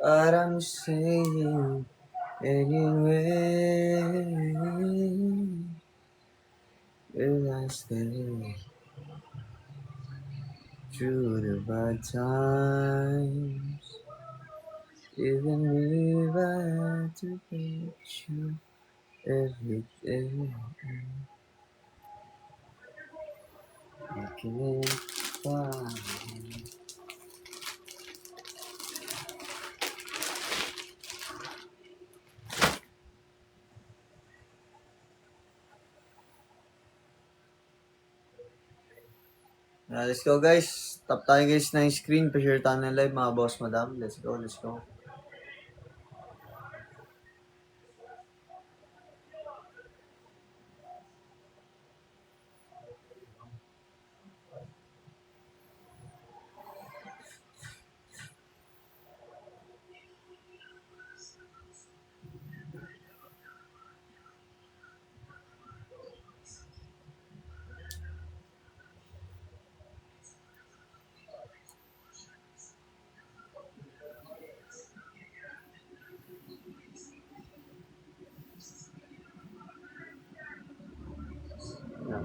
what I'm saying anyway. Will I stay through the bad times? Even if I had to hate you every day, I can't find. Let's go guys. Tap tayo guys na yung screen. Pa-share tayo ng live mga boss madam. Let's go, let's go.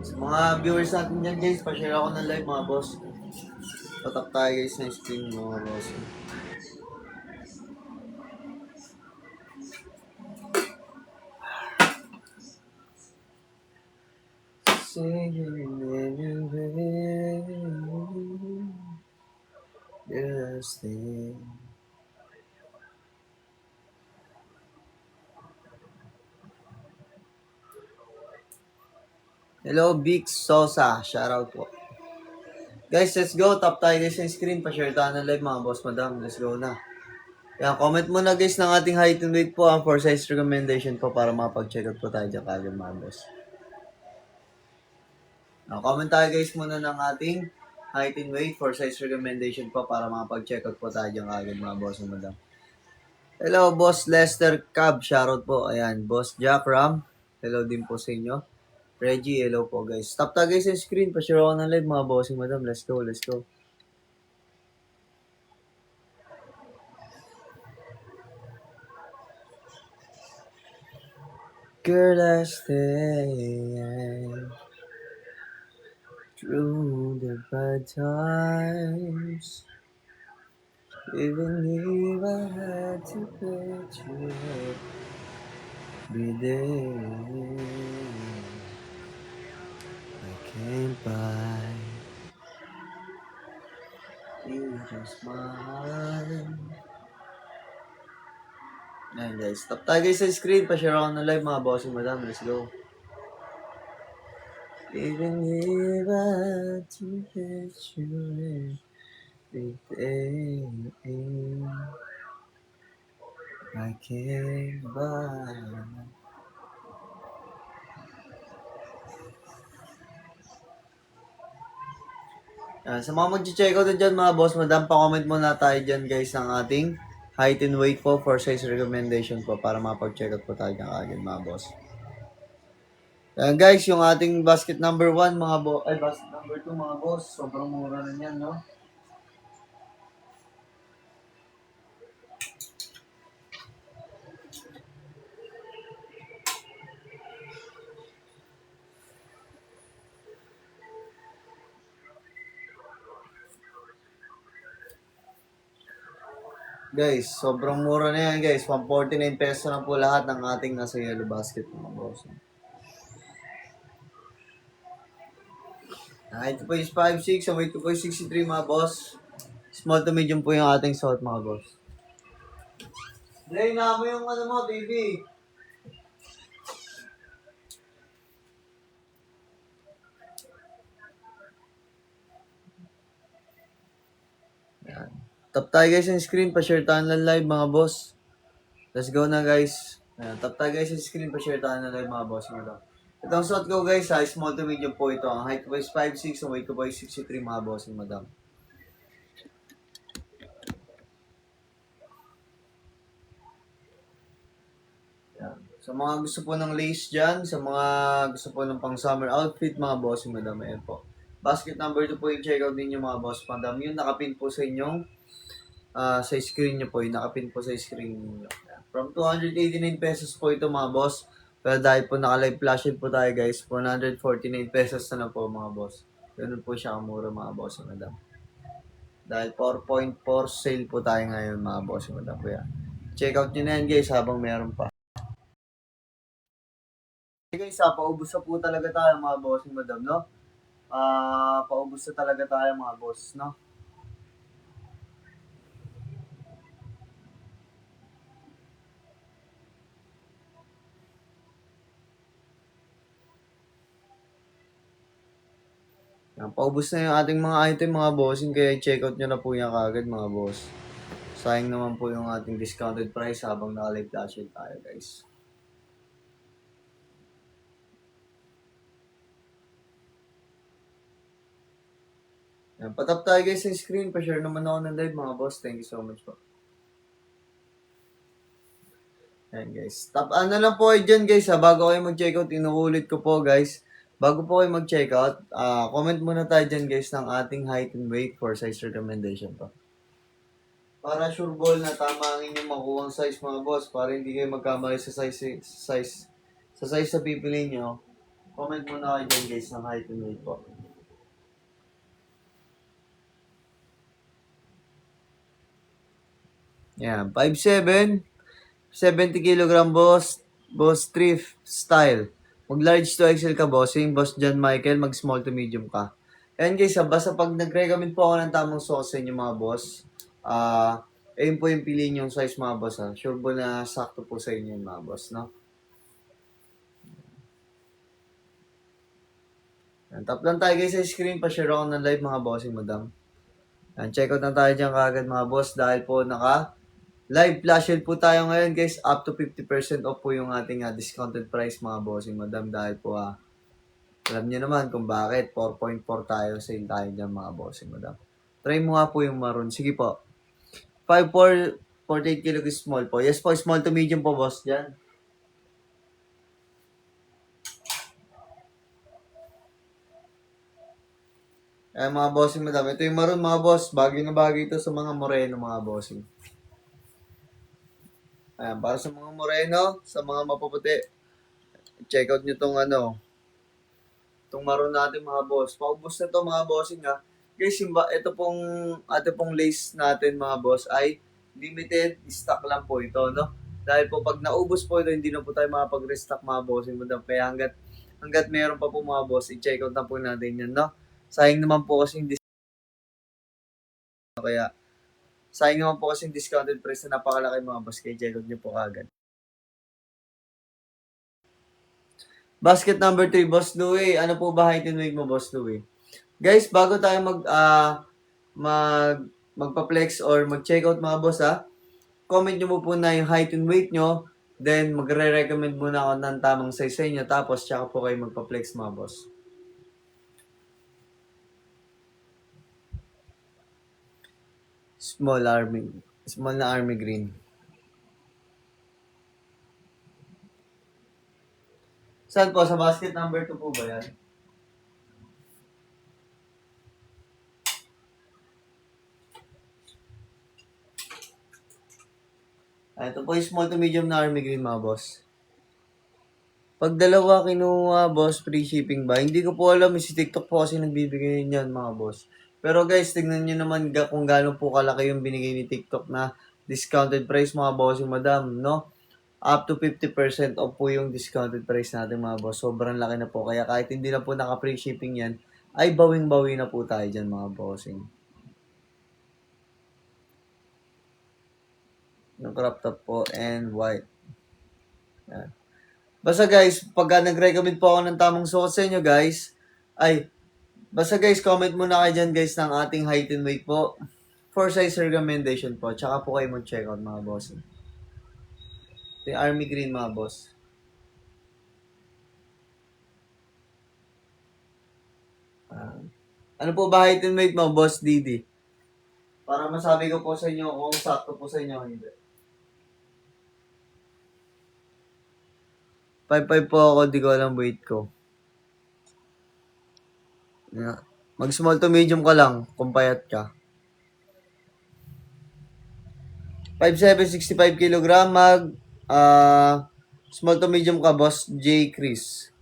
Sa mga viewers natin dyan guys, pa-share ako ng live mga boss. Patap tayo guys na screen mga boss. Singing anyway, will I stay? Hello, Big Sosa. Shoutout po. Guys, let's go. Tap tayo guys sa screen. Pa-share tayo ng live mga boss madam. Let's go na. Yan, comment muna guys ng ating height and weight po. Ang for size recommendation po para mapag-check out po tayo dyan kagad mga boss. Comment tayo guys muna ng ating height and weight for size recommendation po para mapag-check out po tayo dyan kagad mga boss madam. Hello, Boss Lester Cab. Shoutout po. Ayan, Boss Jack Ram. Hello din po sa inyo. Reggie, hello po guys. Stop tayo guys sa screen. Pa-share ako ng live mga bossing madam. Let's go, let's go. Girl, I stay through the bad times. Even if I had to put you every day, I can't buy you just mine. Ayan guys, stop tayo guys sa screen. Pa-share ako ng live mga bossing madam. Let's go. Even if I had to hit you every day, I can't buy. Sa mga mag-check out dyan mga boss madam, pa-comment muna tayo dyan guys ng ating height and weight po for size recommendation po para mapag-check out po tayo dyan agad mga boss. Guys, yung ating basket number 1 mga basket number 2 mga boss, sobrang mura na yan, no? Guys, sobrang mura na yan guys. 149 pesos na po lahat ng ating nasa yellow basket mga boss. Ito po is 5'6", so weight ko po is 63 mga boss. Small to medium po yung ating suot mga boss. Dre, na mo yung ano mo, baby. Yan. Tap tayo guys yung screen, pa-share tayo ng live mga boss. Let's go na guys. Ayan, tap tayo guys yung screen, pa-share tayo ng live mga boss. Itong suot ko guys, small to medium po ito. Ang height ko is 5'6", ang weight ko po is 63 mga boss madam. Yan. Sa mga gusto po ng lace dyan, sa mga gusto po ng pang summer outfit mga boss madam, ayan po. Basket number 2 po yung check out ninyo mga boss madam. Yung nakapin po sa inyong sa screen nyo po, yung nakapin po sa screen nyo. From 289 pesos po ito mga boss. Pero dahil po naka-live flash po tayo guys, 149 pesos na po mga boss. Ganun po siya kamura mga boss, madam. Dahil 4.4 sale po tayo ngayon mga boss, madam. Kaya check out nyo na yan guys habang meron pa. Okay guys, paubos na po talaga tayo mga boss, madam, no? Paubos na talaga tayo mga boss, no? Yan, paubos na yung ating mga item mga bossing, kaya check out nyo na po yan kagad mga boss. Sayang naman po yung ating discounted price habang naka-live flash tayo guys. Yan, patap tayo guys sa screen, pa-share naman ako ng live mga boss. Thank you so much po. Yan guys. Ano lang po kayo dyan guys ha, bago kayo mag-check out, inuulit ko po guys. Bago po kayo mag-check out, comment muna tayo dyan guys ng ating height and weight for size recommendation po. Para sure ball na tama ang inyong makuha size mga boss, para hindi kayo magkamali sa size sa pipili nyo. Comment muna kayo dyan guys ng height and weight po. Yan, 5'7", 70 kg boss, boss thrift style. Mag large to XL ka bossing, boss John Michael, mag small to medium ka. Ayan guys, basta pag nag-recommend po ako ng tamang sauce sa inyo mga boss, ayun po yung piliin yung size mga boss ha. Sure po na sakto po sa inyo mga boss, no? Ayan, tap lang tayo guys sa screen, pa-share ako ng live mga bossing madam. Ayan, check out na tayo dyan kagad mga boss dahil po live flash sale po tayo ngayon guys, up to 50% off po yung ating discounted price mga bossing madam dahil po alam niyo naman kung bakit 4.4 tayo sale tayo dyan mga bossing madam. Try mo nga po yung maroon. Sige po. 5'4", 48 kg small po. Yes po, small to medium po boss dyan. Mga bossing madam. Ito yung maroon mga boss. Bagay na bagay ito sa mga moreno mga bossing. Ayan, para sa mga moreno, sa mga mapuputi, check out nyo tong itong maroon natin mga boss. Paubos na to mga bossing ha. Guys, ito pong lace natin mga boss ay limited stock lang po ito, no? Dahil po pag naubos po ito, hindi na po tayo makapag-restock mga bossing. Kaya hanggat meron pa po mga boss, i-check out na po natin yan, no? Sayang naman po kasi yung discounted price na napakalaki mga boss. Kaya check out nyo po kagad. Basket number 3, Boss Louie. Ano po ba height and weight mo, Boss Louie? Guys, bago tayo magpa-flex or mag-check out mga boss comment nyo po na yung height and weight nyo. Then, magre-recommend muna ako ng tamang size sa inyo. Tapos, tsaka po kayo magpa-flex mga boss. Small na army green. Saan po? Sa basket number 2 po ba yan? Ito po yung small to medium na army green mga boss. Pag dalawa kinuha, boss, free shipping ba? Hindi ko po alam. Si TikTok po kasi nagbibigay niyan mga boss. Pero guys, tingnan nyo naman kung gaano po kalaki yung binigay ni TikTok na discounted price mga boss yung madam, no? Up to 50% off po yung discounted price natin mga boss. Sobrang laki na po. Kaya kahit hindi na po naka-free shipping yan, ay bawing-bawi na po tayo dyan mga bossing. Yung crop top po and white. Yan. Basta guys, pagka nag-recommend po ako ng tamang suot sa inyo guys, basta guys, comment muna kayo dyan guys ng ating height and weight po. For size recommendation po. Tsaka po kayo mag-check out mga boss. Ito yung army green mga boss. Ano po ba height and weight mo, Boss Didi? Para masabi ko po sa inyo kung sakto po sa inyo o hindi. 5'5 po ako, di ko alam weight ko. Yeah. Mag small to medium ka lang, kung payat ka. 5'7", 65 kg, small to medium ka, Boss J. Chris.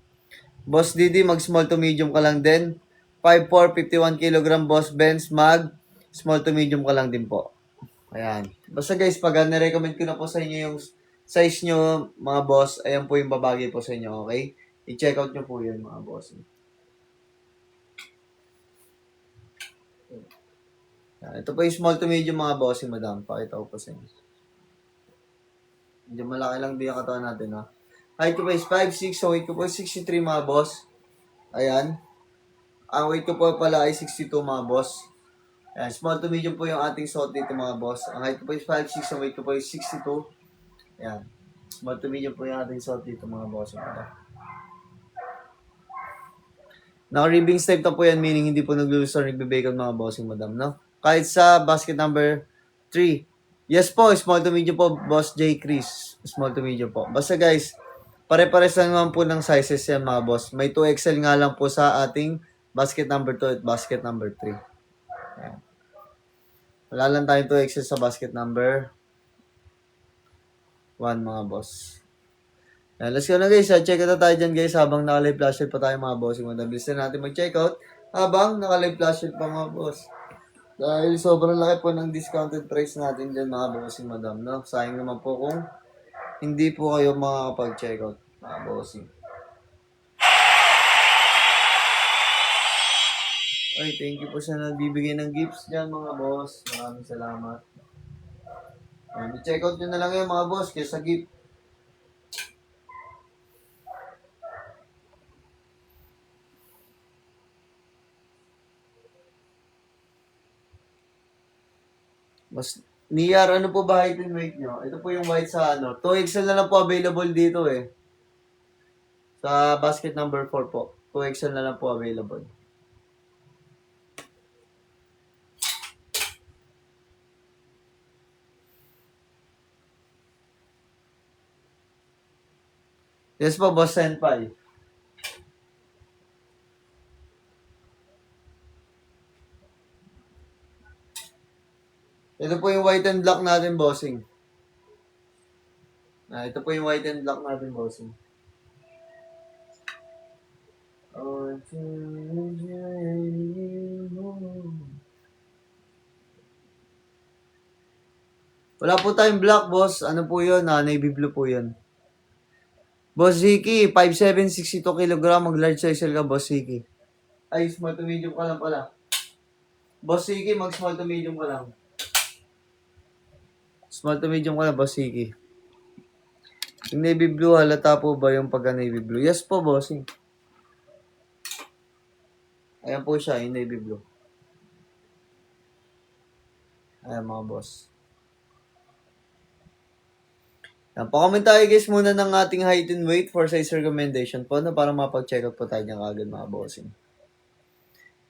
Boss Didi, mag small to medium ka lang din. 5'4", 51 kg, Boss Benz, mag small to medium ka lang din po. Ayan. Basta guys, pag nirecommend ko na po sa inyo yung size nyo, mga boss, ayan po yung babagay po sa inyo, okay? I-check out nyo po yun, mga boss. Ayan. Ito po yung small to medium, mga boss, madam. Pakita ko po sa inyo. Medyo malaki lang din yung katawan natin, ha? Height ko po is 5'6", so weight ko po is 63, mga boss. Ayan. Ang weight ko po pala ay 62, mga boss. Ayan, small to medium po yung ating suot dito, mga boss. Ang height ko po is 5'6", ang weight ko po is 62. Ayan. Small to medium po yung ating suot dito, mga boss. Naka-ribbing type na po yan, meaning hindi po nag-lose or nagbe-bacon, mga bossing, madam, no? Kahit sa basket number 3. Yes po, small to medium po, Boss J. Chris. Small to medium po. Basta guys, pare-pares lang naman po ng sizes yan, mga boss. May 2XL nga lang po sa ating basket number 2 at basket number 3. Ayan. Wala lang tayong 2XL sa basket number 1, mga boss. Ayan, let's go na guys. Check out na tayo dyan guys habang naka-live flash pa tayo, mga boss. Madabilis na natin mag-check out habang naka-live flash pa, mga boss. Dahil sobrang laki po ng discounted price natin dyan, mga bossing, madam, no? Sayang naman po kung hindi po kayo makakapag-check out, mga bossing. Ay, thank you po sa nagbibigay ng gifts dyan, mga boss. Maraming salamat. Ayan, i-check out nyo na lang yun, mga boss, kaysa gift. Mas, Niyar, ano po ba height and weight nyo? Ito po yung white sa 2XL na lang po available dito eh. Sa basket number 4 po. 2XL na lang po available. Yes po, Boss Senpai. Ito po yung white and black natin, bossing. Ito po yung white and black natin, bossing. Wala po tayong black, boss. Ano po yun? Navy blue po yun. Boss Ziki, 5'7", 62 kg. Mag-large size ka, Boss Ziki. Ay, small to medium ka lang pala. Boss Ziki, mag-small to medium ka lang. Small to medium ka lang, Boss Ziki. Yung navy blue, halata po ba yung pagka-navy blue? Yes po, bossing. Ayan po siya, yung navy blue. Ayan, mga boss. Yan, pa-comment tayo guys muna ng ating height and weight for size recommendation po na para mapag-check out po tayo ng agad, mga bossing.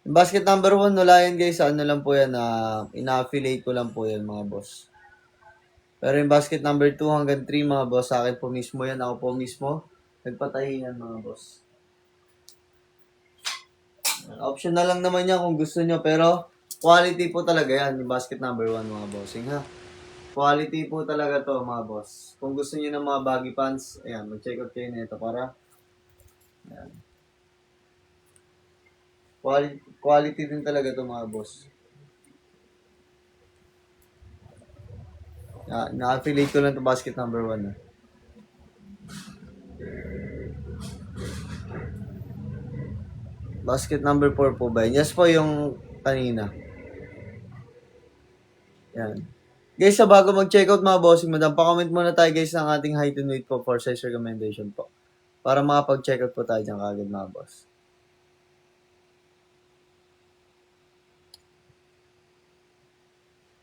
Yung basket number 1, wala yan guys. Ano lang po yan, ina-affiliate ko lang po yan, mga boss. Pero yung basket number 2 hanggang 3, mga boss, sa akin po mismo yan. Ako po mismo. Nagpatahin yan, mga boss. Option na lang naman yan kung gusto nyo. Pero quality po talaga yan. Yung basket number 1, mga bossing, ha. Quality po talaga to, mga boss. Kung gusto niyo ng mga baggy pants, ayan, mag-check out kayo nito para ayan. Quality din talaga to, mga boss. Na-affiliate ko lang to basket number 1. Basket number 4 po ba? Yes po yung kanina. Yan. Guys, sa bago mag-check out, mga bossing, madam, pa-comment muna tayo guys ng ating height and weight po for size recommendation po. Para makapag-check out po tayo dyan kagad, mga boss.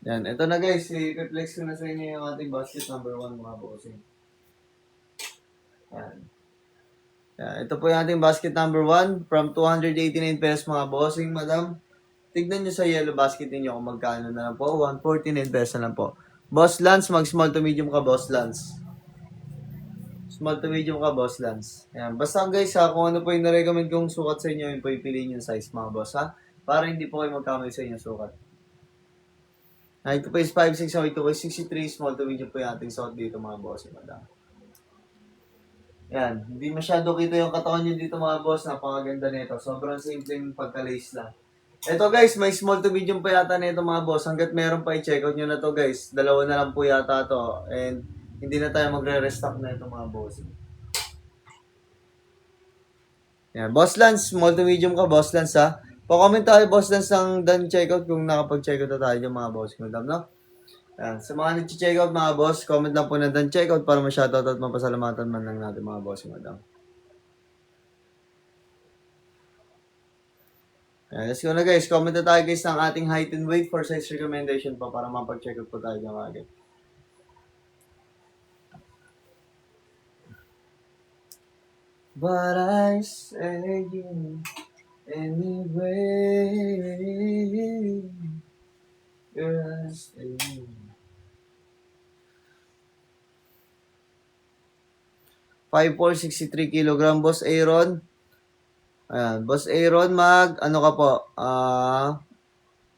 Yan, ito na guys, i-reflex ko na sa inyo yung ating basket number 1, mga bossing. Yan. Yan. Ito po yung ating basket number 1 from 289 pesos, mga bossing, madam. Tignan nyo sa yellow basket niyo kung magkano na lang po. 149 pesos na lang po. Boss Lance, mag-small to medium ka, Boss Lance. Small to medium ka, Boss Lance. Yan. Basta guys ha, kung ano po yung na-recommend kong sukat sa inyo, yun po yung piliin yung size, mga boss ha. Para hindi po kayo magkamali sa inyong sukat. Height ko po is 5'6", weight ko po is 63, small to medium po yung ating suot dito mga boss, madam. Yan, hindi masyado kita yung katawan nyo dito mga boss, napakaganda nito. Sobrang simpleng pagka-lace lang. Ito guys, may small to medium pa yata nito mga boss. Hanggat meron pa, i-check out nyo na to guys. Dalawa na lang po yata to. And hindi na tayo magre-restock na ito mga boss. Yan, Boss Lance, small to medium ka, Boss Lance ha. Pa-comment tayo Boss Lance ng done checkout kung nakapag-checkout na tayo yung mga boss, madam, no? Yan. Sa mga nag-checkout mga boss, comment lang po na done checkout para ma-shoutout at mapasalamatan man lang natin mga boss, madam. Yan. Let's go na guys. Comment na tayo guys ng ating height and weight for size recommendation pa para mapag-checkout po tayo ng agad. But I say you anyway. You're staying. Five 63 kilogram, Boss Aaron. Ayan, Boss Aaron, ano ka po?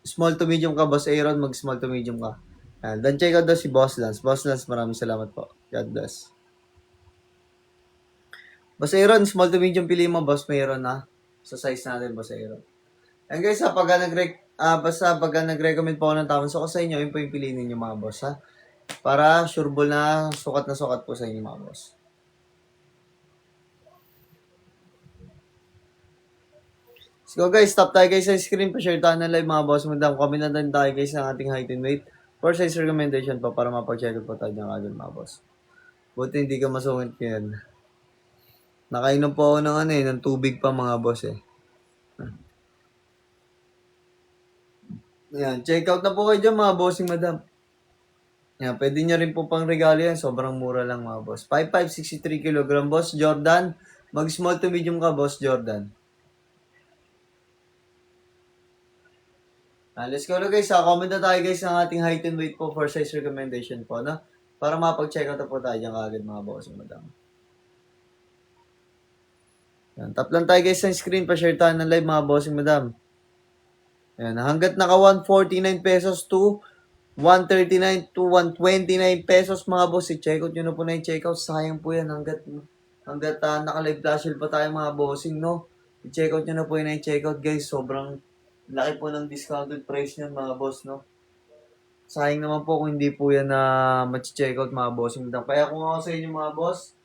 Small to medium ka, Boss Aaron, small to medium ka. Ayan, dan check out daw si Boss Lance. Boss Lance, maraming salamat po. God bless. Boss Aaron, small to medium pili mo, Boss Aaron ha. Sa size natin, Boss Aaron. And guys, basta pag nag-recommend po ako ng tamang sukat sa inyo, yun po yung piliin ninyo mga boss ha. Para sure ball na sukat po sa inyo mga boss. So guys, stop tayo guys sa screen. Pa-share tayo ng live mga boss. Madam, comment na din tayo guys ng ating height and weight. For size recommendation pa para mapag-check po tayo ng agad mga boss. Buti hindi ka masungit yan. Nakainom po ako ng tubig pa mga boss eh. Yan, check out na po kayo dyan mga bossing madam. Yan, pwede nyo rin po pang regalo yan. Sobrang mura lang mga boss. 5'5", 63 kg, Boss Jordan. Mag-small to medium ka, Boss Jordan. Let's go na guys. Comment na tayo guys ng ating height and weight po for size recommendation po, no? Para mapag-check out na po tayo dyan kagad mga bossing madam. Yan, tap lang tayo guys sa screen. Pa-share tayo ng live mga bossing madam. Yan, hanggat naka 149 pesos to 139 to 129 pesos mga boss. I-check out nyo na po na yung check out. Sayang po yan hanggat naka-live flash sale pa tayo mga bossing, no? I-check out nyo na po yun yung check out guys. Sobrang laki po ng discounted price nyo mga boss, no? Sayang naman po kung hindi po yan na mag-check out mga bossing. Kaya kung ako sa inyo mga boss,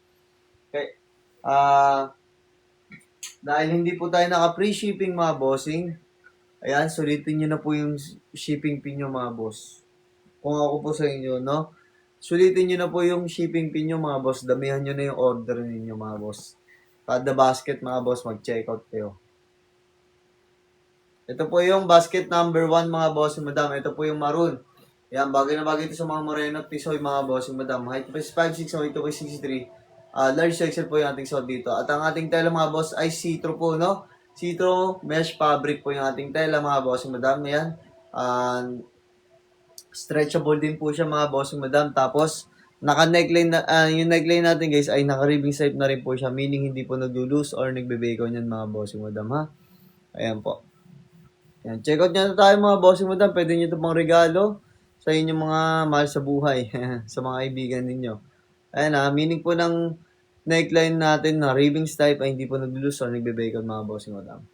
dahil hindi po tayo naka-free shipping mga bossing, ayan, sulitin nyo na po yung shipping pin nyo mga boss. Kung ako po sa inyo, no? Sulitin nyo na po yung shipping pin nyo mga boss. Damihan nyo na yung order ninyo mga boss. Kada basket mga boss, mag-check out kayo. Ito po yung basket number 1 mga boss, madam. Ito po yung maroon. Yan, bagay na bagay ito sa mga moreno at tisoy mga boss, madam. Height po is 5'6", weight po is 63. Large XL po yung ating suot dito. At ang ating tela mga boss ay see-through po, no? See-through mesh fabric po yung ating tela mga boss, madam. Yan. Stretchable din po siya mga boss, madam. Tapos, naka-neckline na, yung neckline natin guys ay naka-ribbing stripe na rin po siya. Meaning, hindi po nag-loose or nagbe-bacon yan mga boss, madam ha. Ayan po. Yan. Check out nyo na tayo mga boss, madam. Pwede nyo ito pang regalo sa inyong mga mahal sa buhay. Sa mga kaibigan ninyo. Ayan ha. Meaning po ng neckline natin na ribbing stripe ay hindi po nag-loose or nagbe-bacon mga boss, madam.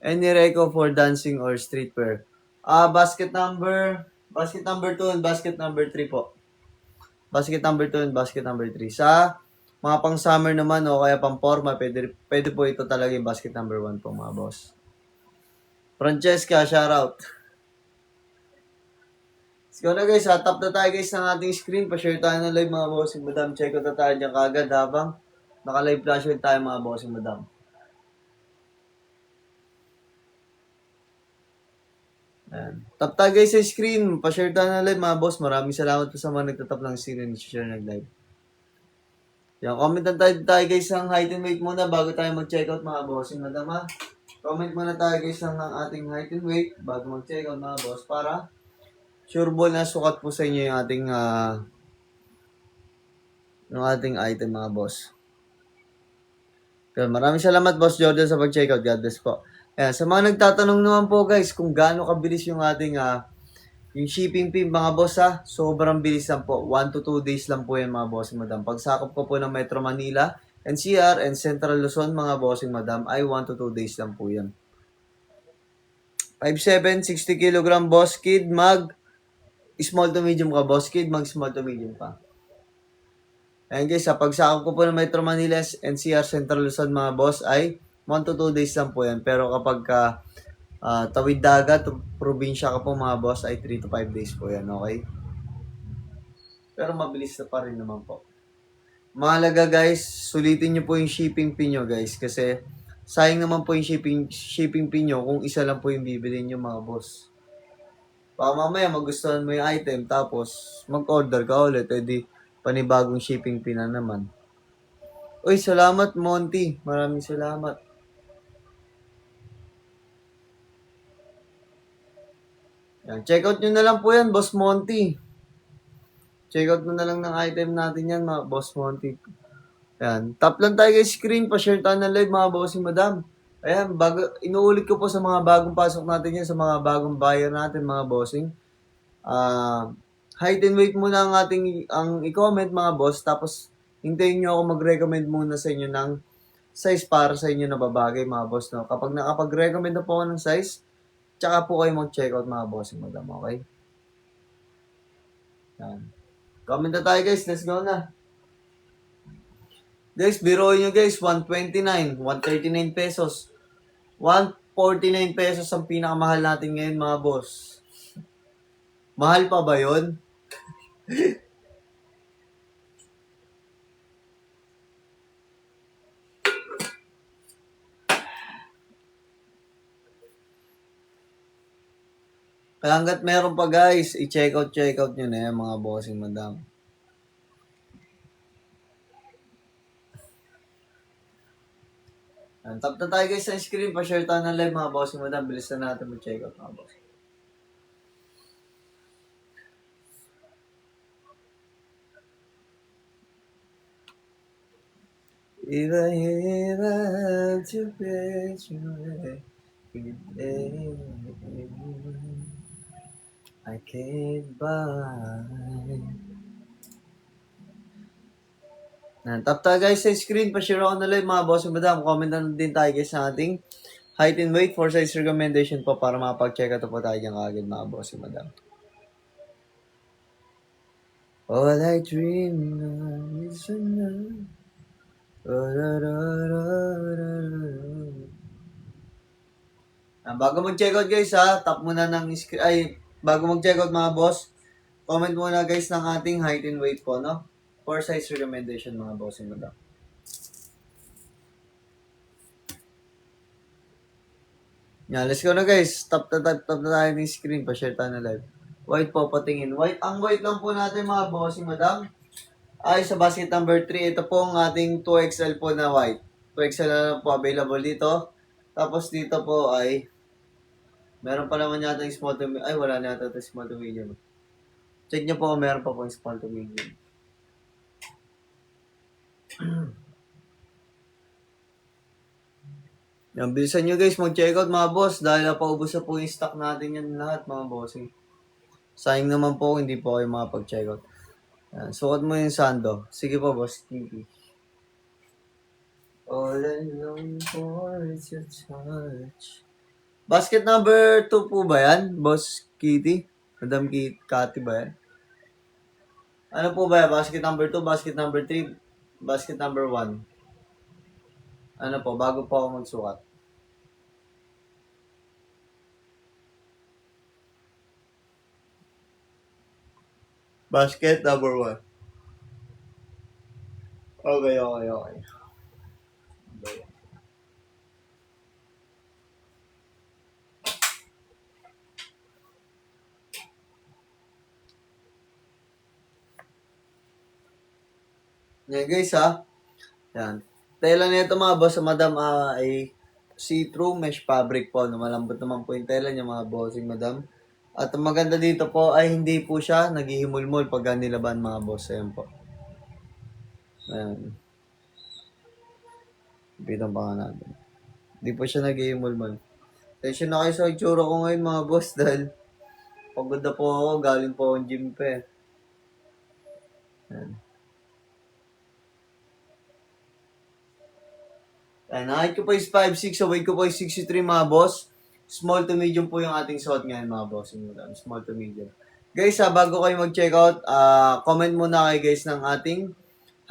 Any reco for dancing or streetwear? Basket number 2 and basket number 3 po. Basket number 2 and basket number 3. Sa mga pang summer naman o kaya pang forma, pwede po ito talaga yung basket number 1 po mga boss. Francesca, shoutout. Let's go na guys, tap na tayo guys ng ating screen. Pa-share tayo ng live mga boss. Madam, check out na tayo dyan kagad habang naka-live flash tayo mga boss. Madam. Ayan. Tap tayo guys sa screen. Pa-share tayo ng live mga boss. Maraming salamat po sa mga nagtatap ng screen and share nag-live. Yan, comment na tayo guys ang height and weight muna bago tayo mag-check out mga boss. Madam ha. Comment muna tayo guys ang ating height and weight bago mag-check out mga boss para sure ball na sukat po sa inyo yung ating item mga boss. Okay, maraming salamat Boss Jordan sa pag-check out. God bless po. Ayan, sa mga nagtatanong naman po guys kung gaano kabilis yung ating yung shipping fee mga boss sobrang bilis lang po. 1 to 2 days lang po yan mga bossing madam. Pagsakop ko po ng Metro Manila, NCR, and Central Luzon mga bossing madam ay 1 to 2 days lang po yan. 5'7", 60 kilogram boss kid, mag small to medium ka boss kid, mag small to medium pa. Ayan guys, sa pagsakop ko po ng Metro Manila, NCR, Central Luzon mga boss ay 1 to 2 days lang po yan. Pero kapag tawid dagat, probinsya ka po mga boss ay 3 to 5 days po yan, okay? Pero mabilis na pa rin naman po. Mahalaga guys, sulitin nyo po yung shipping fee nyo guys kasi sayang naman po yung shipping fee nyo kung isa lang po yung bibili nyo mga boss. Baka mamaya magustuhan mo yung item tapos mag-order ka ulit, edi panibagong shipping fee na naman. Uy, salamat Monty. Maraming salamat. Yan. Check out nyo na lang po yan, Boss Monty. Check out mo na lang ng item natin yan, mga Boss Monty. Ayan. Tap lang tayo guys screen. Pa-share tayo ng live, mga bossing madam. Ayan. Inuulit ko po sa mga bagong pasok natin yan, sa mga bagong buyer natin, mga bossing. Height and weight muna ang i-comment, mga boss. Tapos, hintayin nyo ako mag-recommend muna sa inyo ng size para sa inyo na babagay, mga boss. No? Kapag nakapag-recommend na po ako ng size, tsaka po kayo mag-check out, mga bossing madam. Okay? Ayan. Comment na tayo guys. Let's go na. Guys, biroin nyo guys. 129. 139 pesos. 149 pesos ang pinakamahal natin ngayon, mga boss. Mahal pa ba yun? Kaya hanggat meron pa guys, check out nyo na yan, mga bossing madam. Tap na tayo guys sa screen, pa-share tayo ng live, mga bossing madam. Bilis na natin mag-check out, mga boss. If I had to get you away, I can't buy. Tap tayo guys sa screen, pa-share ako na live, mga bossing madam. Comment na din tayo guys sa ating height and weight for size recommendation po para makapag-check out po tayo dyan kagad, mga bossing madam. All I dream of is tonight. Bago mag-check out guys tap muna ng screen, bago mag-check out mga boss, comment muna guys ng ating height and weight po, no? For size recommendation, mga bossing madam. Yan, let's go na guys. Tap na tayo ng screen. Pa-share tayo na live. White po, patingin. White. Ang white lang po natin, mga bossing madam, ay sa basket number 3. Ito po ang ating 2XL po na white. 2XL na po available dito. Tapos dito po ay meron pa naman yata yung small to medium. Ay, wala na yata ito small to medium. Check nyo po kung meron pa po yung small to medium. Yan, bilisan nyo guys mag-check out, mga boss, dahil napaubos na po yung stock natin yan lahat, mga bossing. Sayang naman po hindi po kayo makapag-check out. Yan, sukat mo yung sando. Sige po, boss. Thank you. All I long for is your touch. Basket number 2 po ba yan, Boss Kitty? Madam Cathy ba yan? Ano po ba yan? Basket number 2, basket number 3, basket number 1. Ano po, bago po ako magsukat. Basket number 1. Okay. Yan guys Yan. Tela nito mga boss sa madam ay see-through mesh fabric po. Malambot naman po yung tela niya, mga bossing madam. At ang maganda dito po ay hindi po siya naghihimulmol pag nilaban, mga boss. Ayan po. Ayan. Ipitan pa nga natin. Hindi po siya naghihimulmol. Tensyon na kayo sa itsura ko ngayon mga boss dahil pagod na po ako, galing po akong gym pa eh. Yan. Yan, height ko po is 5'6", so weight ko po is 63 mga boss. Small to medium po yung ating suot ngayon mga boss. Small to medium. Guys, bago kayo mag-check out, comment muna kayo guys ng ating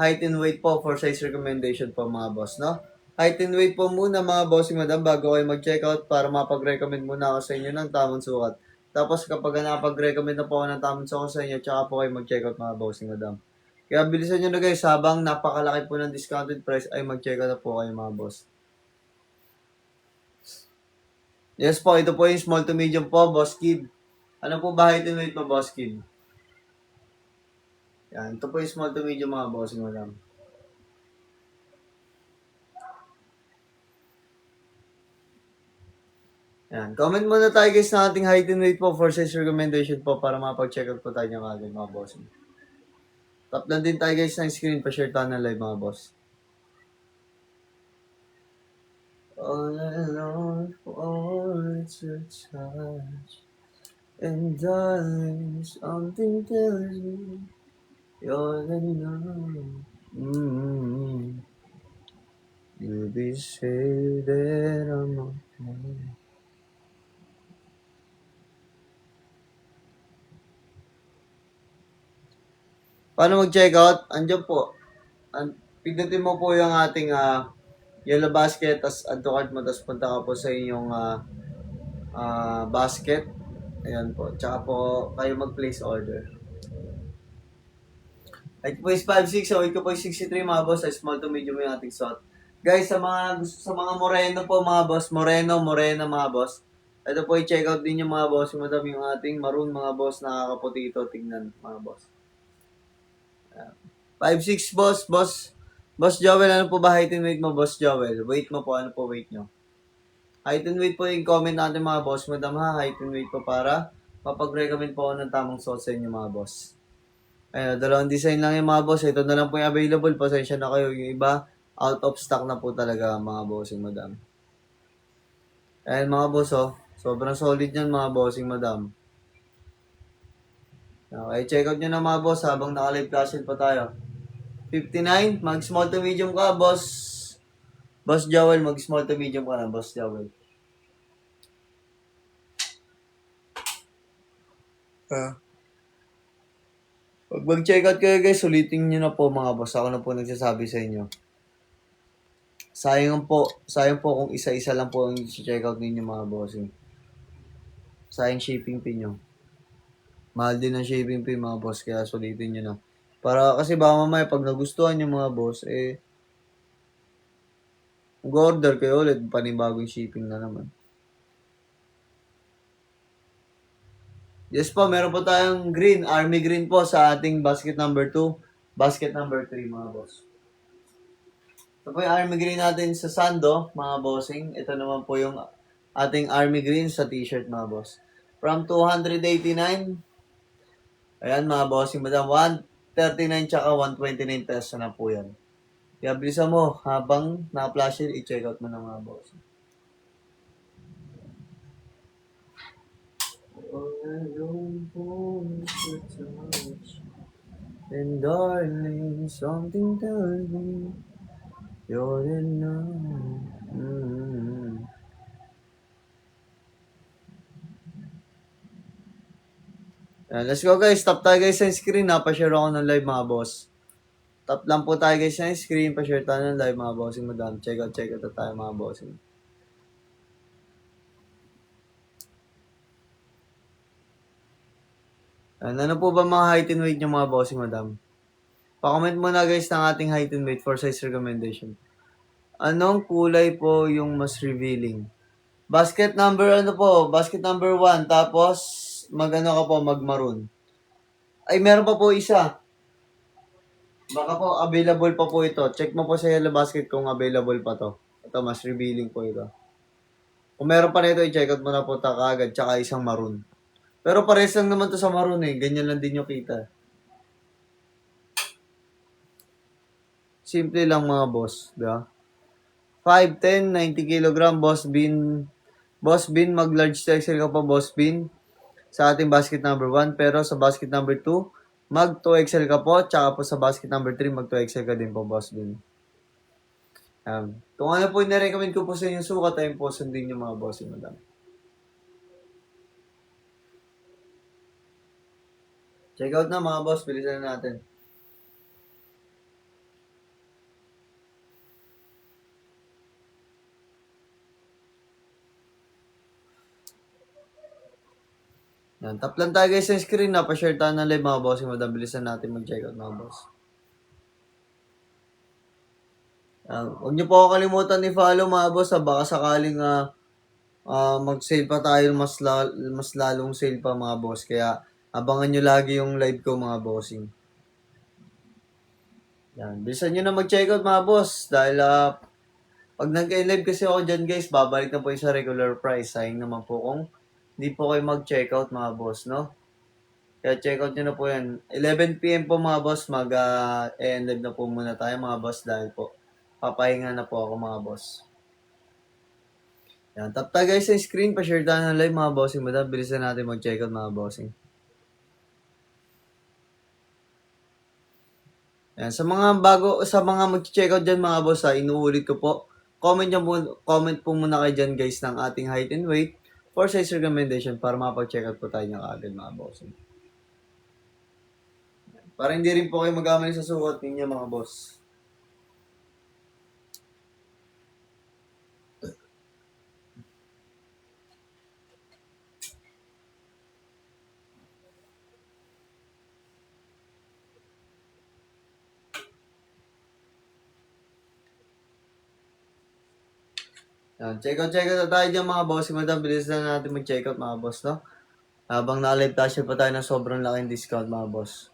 height and weight po for size recommendation po mga boss, no? Height and weight po muna mga bossing madam bago kayo mag-check out para mapag-recommend muna ako sa inyo ng tamang sukat. Tapos kapag napag-recommend na po ako ng tamang sukat sa inyo, tsaka po kayo mag-check out mga bossing madam. Kaya bilisan nyo na guys, habang napakalaki po ng discounted price ay mag-check out na po kayo mga boss. Yes po, ito po yung small to medium po, Boss Kid. Ano po ba height and weight po, Boss Kid? Yan, ito po yung small to medium mga bossing madam. Yan. Comment muna tayo guys ng ating height and weight po for size recommendation po para mapag-check out po tayo ng agad mga boss. Tap lang din tayo guys ng screen pa-share tayo ng live mga boss. All I long for is your touch. And darling, something tells me you're the one. You'll be safe that I'm okay. Paano mag-check out? Andiyan po. Pindutin mo po yung ating yellow basket, tas add to cart mo, tas punta ka po sa inyong basket. Ayan po. Tsaka po kayo mag-place order. Height po is 5'6", so weight ko po is 63 mga boss. Small to medium yung ating suot. Guys, sa mga moreno po mga boss, morena mga boss. Ito po i-check out din yung mga boss. Madam yung ating maroon mga boss, nakakaputi ito. Tingnan mga boss. 5'6" Boss Joel, ano po ba height and weight mo, Boss Joel? Weight mo po, ano po weight nyo? Height and weight po yung comment natin mga boss. Madam ha, height and weight po para mapag-recommend po ako ng tamang suot sa inyo mga boss. Ayun, dalawang design lang yung mga boss. Ito na lang po yung available. Pasensya na kayo. Yung iba, out of stock na po talaga mga bossing madam. Ayun mga boss oh. Sobrang solid yan mga bossing madam. Okay, check out nyo na mga boss habang naka-live class pa tayo. 59, mag small to medium ka, boss. Boss Joel, mag small to medium ka na, Boss Joel. Pag mag-check out kayo guys, ulitin nyo na po mga boss. Ako na po nagsasabi sa inyo. Sayang po kung isa-isa lang po ang check out ninyo mga bossing. Sayang shipping fee nyo. Mahal din ang shipping fee mga boss, kaya sulitin nyo na. Para kasi baka mamaya pag nagustuhan yung mga boss, mag-order kayo ulit, panibagong shipping na naman. Yes po, meron po tayong green, army green po sa ating basket number 2, basket number 3 mga boss. Ito po yung army green natin sa sando, mga bossing. Ito naman po yung ating army green sa t-shirt mga boss. From 289, ayan mga bossing, madam, 139 tsaka 129 pesos na po yan. Kaya bilisan mo, habang na-flash it, i-check out mo na mga boss. And darling, something tells me you're enough. Let's go guys, tap tayo guys sa screen ha, pa-share ako ng live mga boss. Tap lang po tayo guys sa screen, pa-share tayo ng live mga bossing madam. Check out na tayo mga bossing. Ano po ba mga height and weight nyo mga bossing madam? Pa-comment muna guys ng ating height and weight for size recommendation. Anong kulay po yung mas revealing? Basket number basket number 1, tapos mag-maroon. Ay, meron pa po isa. Baka po available pa po ito. Check mo po sa yellow basket kung available pa to. Ito, mas revealing po ito. Kung meron pa nito, i-check out mo na po kaagad, tsaka isang maroon. Pero pares lang naman to sa maroon eh. Ganyan lang din yung kita. Simple lang mga boss, di ba? 5'10", 90 kg, Boss Bean Boss Bean, mag-large to XL ka po, Boss Bean, sa ating basket number 1. Pero sa basket number 2, mag 2XL ka po. Tsaka po sa basket number 3, mag 2XL ka din po, Boss Bean. Kung ano po yung recommend ko po sa inyo sukat, ayun po sundin yung mga bossing, madam. Check out na mga boss, bilisan na natin. Yan, tap lang tayo guys sa screen na, pa-share tayo ng live mga bossing, madam. Bilisan natin mag-check out mga boss. Huwag niyo po ako kalimutan i-follow mga boss, baka sakaling mag-sale pa tayo, mas lalong sale pa mga boss. Kaya abangan nyo lagi yung live ko mga bossing. Yan, bilisan nyo na mag-check out mga boss. Dahil pag nag-live kasi ako dyan guys, babalik na po yung sa regular price. Sayang naman po kung hindi po kayo mag-check out mga boss, no? Kaya check out nyo na po yan. 11 PM po mga boss, mag-end live na po muna tayo mga boss dahil po papahinga na po ako mga boss. Yan, tap tayo guys sa screen, pa-share tayo ng live mga bossing, madam. Bilisan natin mag-check out mga bossing. Yan, sa mga mag-check out dyan mga boss, inuulit ko po. Comment po muna kayo dyan guys ng ating height and weight for size recommendation para mapag-check out po tayo ng agad mga bossing. Para hindi rin po kayo mag-amali sa sukat ninyo mga boss. Yan, check out na tayo dyan mga boss. Madam, bilis na natin mag-check out mga boss, no? Habang na-live tasya pa tayo ng sobrang laking discount mga boss.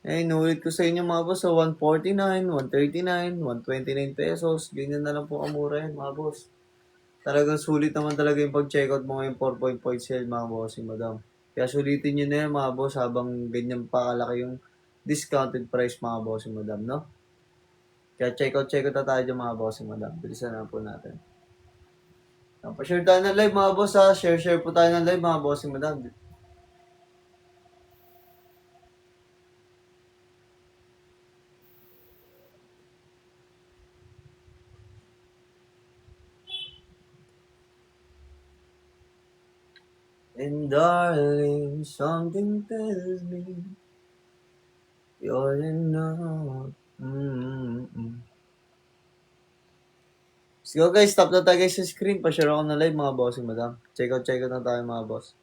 Inulit ko sa inyo mga boss, so 149, 139, 129 pesos. Ganyan na lang po kamura yan mga boss. Talagang sulit naman talaga yung pag-check out mo ngayon 4.5 sale mga boss, madam. Kaya sulitin nyo na yan mga boss habang ganyan pa kalaki yung discounted price mga boss, madam, no? Kaya check out na tayo dyan mga boss, madam. Bilisan na po natin. Pa-share tayo ng live mga boss ha. Share po tayo ng live mga boss, madam. And darling, something tells me you're enough. Let's go guys, stop na tayo guys sa screen. Pa-share ako ng live mga bossing, madam. Check out na tayo mga boss.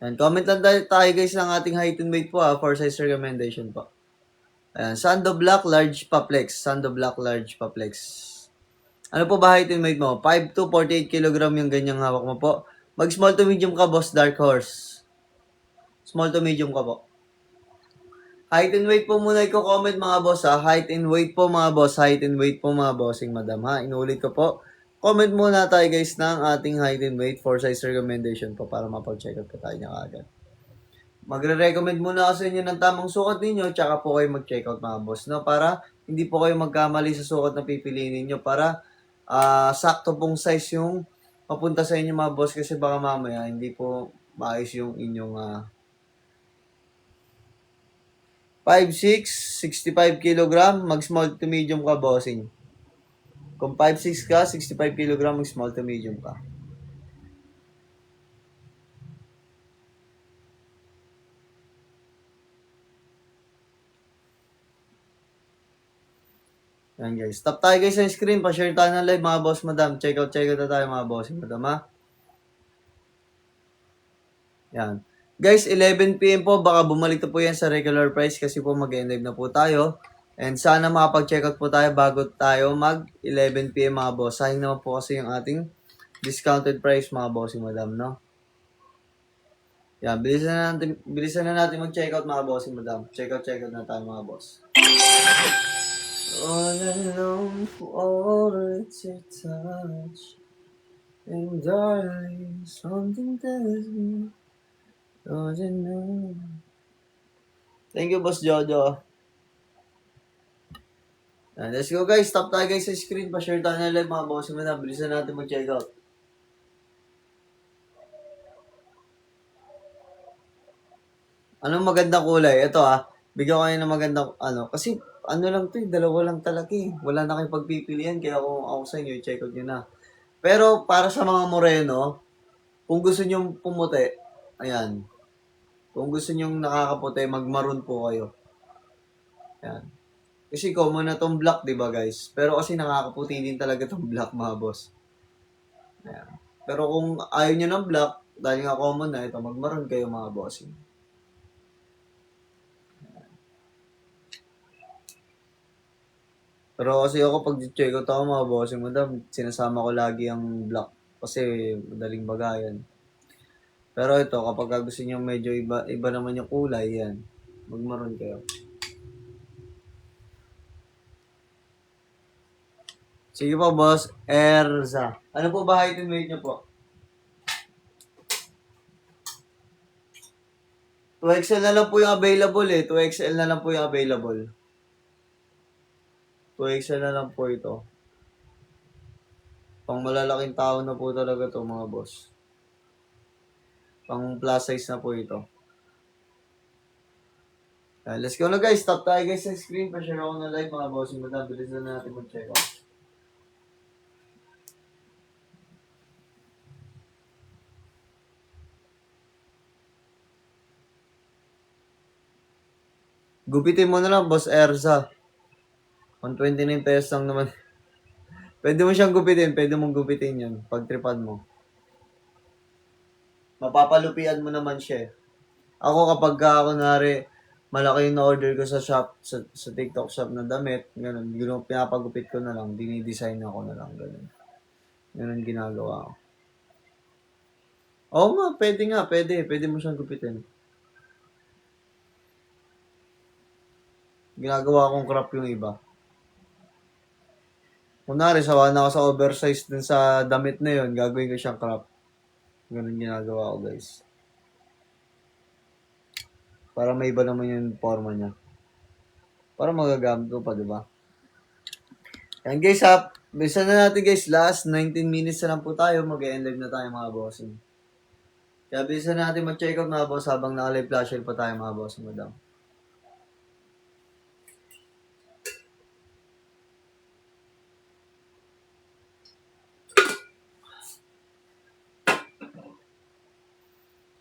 And comment lang tayo guys ng ating height and weight po for size recommendation po. Ayan, Sando Black Large Paplex. Sando Black Large Paplex. Ano po ba height and weight mo? 5 to 48 kg yung ganyang hawak mo po. Mag small to medium ka boss, Dark Horse. Small to medium ka po. Height and weight po muna i-comment mga boss ha. Height and weight po mga boss. Height and weight po mga bossing madam ha. Inulit ko po. Comment muna tayo guys ng ating height and weight for size recommendation po para mapag-check out po tayo niya agad. Magre-recommend muna ako sa inyo ng tamang sukat ninyo tsaka po kayo mag-check out mga boss, no? Para hindi po kayo magkamali sa sukat na pipiliin ninyo para sakto pong size yung papunta sa inyo mga boss kasi baka mamaya hindi po maayos yung inyong 5'6", 65 kg, mag-small to medium ka bossing. Kung 5'6 ka, 65 kg, mag-small to medium ka. Yan guys. Stop tayo guys sa screen. Pa-share tayo ng live mga boss madam. Check out na tayo mga boss madam ha. Yan. Guys, 11 PM po. Baka bumalik na po yan sa regular price kasi po mag-end live na po tayo. And sana makapag-check out po tayo bago tayo mag 11 PM mga boss. Sayang naman po kasi yung ating discounted price mga boss madam, no? Yan. Bilisan na natin mag-check out mga boss madam. Check out na tayo mga boss. All alone for all it's your touch. And darling, something tells me, don't you know? Thank you, Boss Jojo. Let's go guys. Stop tayo guys sa screen. Pa-share tayo na live mga bossing mo na. Bilisan natin mag-check out. Anong magandang kulay? Ito bigyan ko kayo ng magandang kasi lang to dalawa lang talaga Wala na kayong pagpipilian kaya kung ako sa inyo, check out nyo na. Pero para sa mga moreno, kung gusto nyo pumuti, ayan. Kung gusto nyo nakakaputi, mag-maroon po kayo. Ayan. Kasi common na tong black, di ba guys? Pero kasi nakakaputi din talaga tong black mga boss. Ayan. Pero kung ayaw nyo ng black, dahil nga common na ito, mag-maroon kayo mga bossing. Pero kasi ako pag check out ako mga bossing madam, sinasama ko lagi ang black kasi madaling bagayan. Pero ito, kapag gusto niyo medyo iba naman yung kulay, yan. Mag-maroon kayo. Sige po, boss. Erza. Ano po ba height and weight niyo po? 2XL na lang po yung available 2XL na lang po yung available. 2XL na lang po ito. Pang malalaking tao na po talaga to mga boss. Pang plus size na po ito. Let's go na guys. Stop tayo guys sa screen. Pa-share ako na live mga boss. Bilis na natin mag-check out. Gupitin mo na lang, Boss Erza. 129 pesos lang naman. Pwede mo siyang gupitin. Pwede mong gupitin yun. Pagtripan mo. Mapapalupian mo naman siya. Ako kapag kunwari, malaki yung order ko sa shop, sa TikTok shop na damit, ganun, pinapagupit ko na lang, dinidesign ako na lang, ganun. Ganun ginagawa ko. Oo nga, pwede nga, pwede. Pwede mo siyang gupitin. Ginagawa kong crop yung iba. Kunwari, sawa na ako sa oversize dun sa damit na yun, gagawin ko siyang crop. Ganun ginagawa ko, guys. Para may iba naman yung forma niya. Para magagamit ko pa, di ba? Yan guys, bisa na natin guys, last 19 minutes na lang po tayo, mag-end live na tayo mga bossing. Kaya bisa na natin mag-check out mga boss habang naka-live flash pa tayo mga bossing, madam.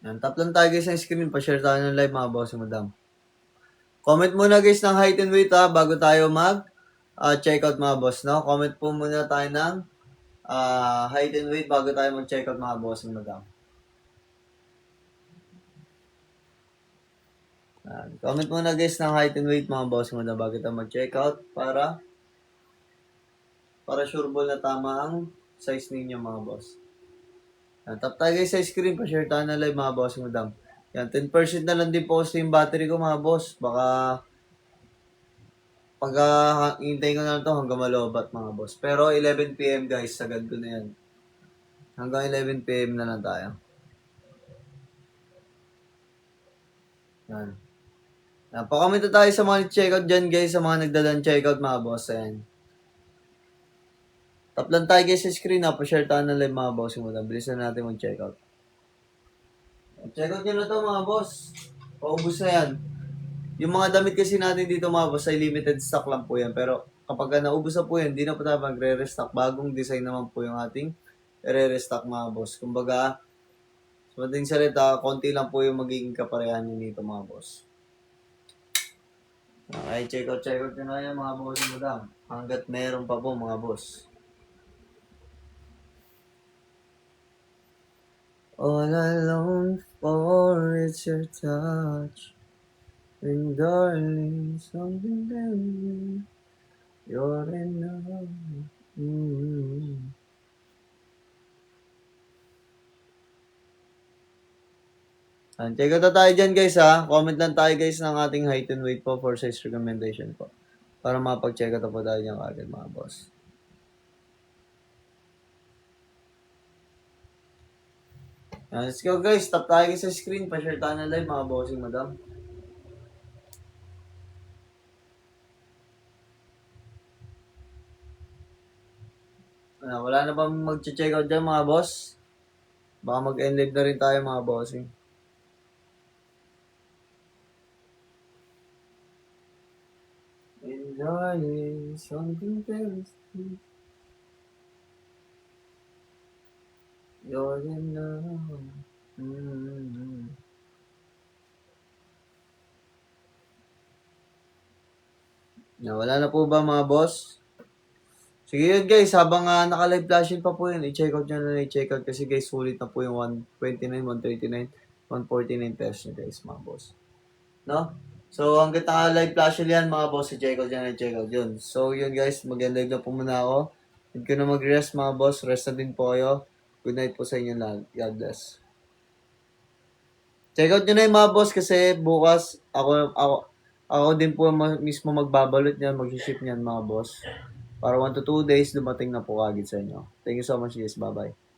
Yan, tap lang tayo guys ng screen, pa-share tayo ng live mga bossing, madam. Comment muna guys ng height and weight bago tayo mag-check out mga boss, no? Comment po muna tayo ng height and weight bago tayo mag-check out mga bossing, madam. Comment muna guys ng height and weight mga boss mo na bago tayo mag-check out para sure ball na tama ang size ninyo mga boss. Tap tayo guys sa screen, pa-share tayo na live mga boss mo dam. Yan, 10% na lang din po kasi yung battery ko mga boss. Baka pag hintayin ko na lang to hanggang malobat mga boss. Pero 11 PM guys, sagad ko na yan. Hanggang 11 PM na lang tayo. Yan. Pa-comment tayo sa mga check-out dyan guys, sa mga nagdadan check-out mga boss. Ayan. Tap lang tayo guys sa screen pa-share tayo na live mga boss mo. Bilis na natin mag-check out. Check out nyo na to mga boss. Paubos na yan. Yung mga damit kasi natin dito mga boss ay limited stock lang po yan. Pero kapag naubos na po yan, hindi na po tayo magre-restock. Bagong design naman po yung ating re-restock mga boss. Kumbaga, sa madaling salita, konti lang po yung magiging kaparehan nyo dito mga boss. Okay, check out nyo na yan mga boss mo dam. Hanggat meron pa po mga boss. All I long for is your touch. And darling, something better. You're enough. Check out na tayo dyan guys Comment lang tayo guys ng ating height and weight po for size recommendation po. Para mapag-check out po tayo dyan agad mga boss. Let's go guys. Tap tayo sa screen. Pa-share tayo na live mga bossing madam. Wala na ba mag-check out dyan mga boss? Baka mag-end live na rin tayo mga bossing. Enjoying something else. You're in love. Mm-hmm. Wala na po ba mga boss? Sige yun guys, habang naka-live flashing pa po yun, i-check out nyo na i-check out kasi guys, sulit na po yung 129, 139, 149 pesos nyo guys mga boss. No? So, hanggang naka-live flashing yan mga boss, i-check out nyo na i-check out yun. So, yun guys, mag-live na po muna ako. Hindi ko na mag-rest mga boss, rest na din po kayo. Good night po sa inyo lahat. God bless. Check out nyo na yung mga boss kasi bukas ako din po mismo magbabalot niyan, mag-ship niyan mga boss. Para 1 to 2 days dumating na po kagad sa inyo. Thank you so much guys. Bye-bye.